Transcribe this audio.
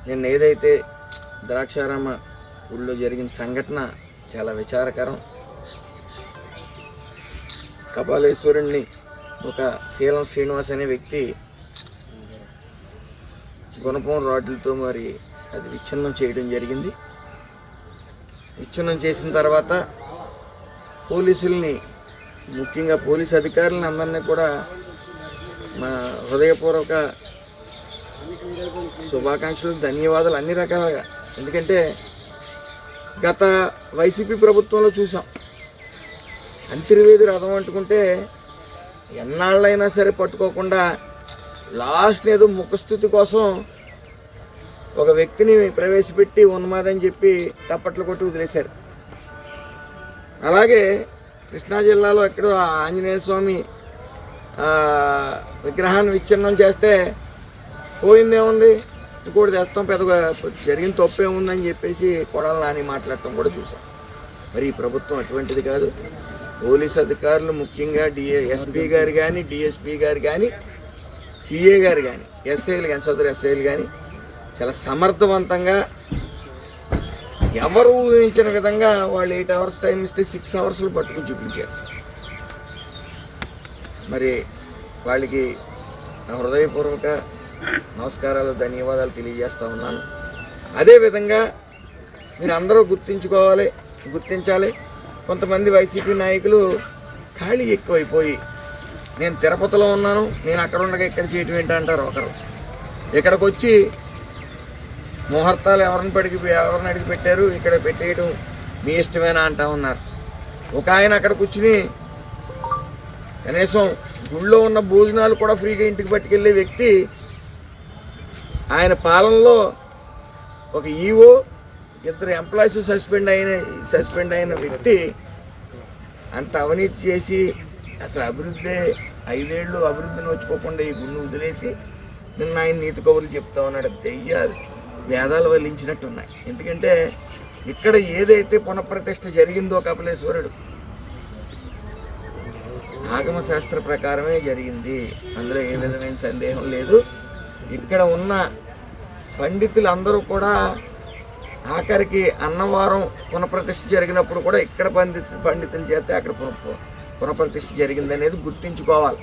నిన్న ఏదైతే ద్రాక్షారామ ఊళ్ళో జరిగిన సంఘటన చాలా విచారకరం. కపాలేశ్వరుణ్ణి ఒక శీలం శ్రీనివాస్ అనే వ్యక్తి గుణపం రాడ్లతో మరి అది విచ్ఛిన్నం చేయడం జరిగింది. విచ్ఛిన్నం చేసిన తర్వాత పోలీసుల్ని, ముఖ్యంగా పోలీసు అధికారులను అందరినీ కూడా మా హృదయపూర్వక శుభాకాంక్షలు, ధన్యవాదాలు అన్ని రకాలుగా. ఎందుకంటే గత వైసీపీ ప్రభుత్వంలో చూసాం, అంతర్వేది రథం అంటుకుంటే ఎన్నాళ్ళైనా సరే పట్టుకోకుండా లాస్ట్ని ఏదో ముఖస్థుతి కోసం ఒక వ్యక్తిని ప్రవేశపెట్టి ఉన్మాదని చెప్పి తప్పట్లు కొట్టి వదిలేశారు. అలాగే కృష్ణా జిల్లాలో ఎక్కడో ఆంజనేయ స్వామి విగ్రహాన్ని విచ్ఛిన్నం చేస్తే పోయిందేముంది, ఇంకోటి తెస్తాం, పెద్దగా జరిగిన తప్పేముందని చెప్పేసి కొడాలి నాని మాట్లాడటం కూడా చూసాం. మరి ఈ ప్రభుత్వం అటువంటిది కాదు. పోలీసు అధికారులు, ముఖ్యంగా ఎస్పీ గారు కానీ, డిఎస్పీ గారు కానీ, సిఏ గారు కానీ, ఎస్ఐలు కానీ, సదరు ఎస్ఐలు కానీ చాలా సమర్థవంతంగా ఎవరు ఊహించిన విధంగా వాళ్ళు 8 hours టైం ఇస్తే 6 hours పట్టుకుని చూపించారు. మరి వాళ్ళకి నా హృదయపూర్వక నమస్కారాలు, ధన్యవాదాలు తెలియజేస్తూ ఉన్నాను. అదేవిధంగా మీరు అందరూ గుర్తించాలి. కొంతమంది వైసీపీ నాయకులు ఖాళీ ఎక్కువైపోయి, నేను తిరుపతిలో ఉన్నాను, నేను అక్కడ ఉండగా ఇక్కడ చేయటం ఏంటంటారు ఒకరు. ఇక్కడికి వచ్చి ముహూర్తాలు ఎవరిని అడిగి పెట్టారు, ఇక్కడ పెట్టేయడం మీ ఇష్టమేనా అంటా ఉన్నారు. ఒక ఆయన అక్కడ కూర్చుని కనీసం గుళ్ళో ఉన్న భోజనాలు కూడా ఫ్రీగా ఇంటికి పట్టుకెళ్ళే వ్యక్తి, ఆయన పాలనలో ఒక ఈఓ, 2 ఎంప్లాయీస్ సస్పెండ్ అయిన వ్యక్తి అంత అవినీతి చేసి అసలు అభివృద్ధి 5 ఏళ్ళు అభివృద్ధిని వచ్చుకోకుండా ఈ గుళ్ళు వదిలేసి నిన్న ఆయన నీతి కబుర్లు చెప్తా ఉన్నాడు. దెయ్యాలు వేదాలు వల్లించినట్టున్నాయి. ఎందుకంటే ఇక్కడ ఏదైతే పునఃప్రతిష్ఠ జరిగిందో కపిలేశ్వరుడు ఆగమ శాస్త్ర ప్రకారమే జరిగింది, అందులో ఏ విధమైన సందేహం లేదు. ఇక్కడ ఉన్న పండితులందరూ కూడా ఆఖరికి అన్నవరం పునఃప్రతిష్ఠ జరిగినప్పుడు కూడా ఇక్కడ పండితుల చేత అక్కడ పునఃప్రతిష్ఠ జరిగిందనేది గుర్తించుకోవాలి.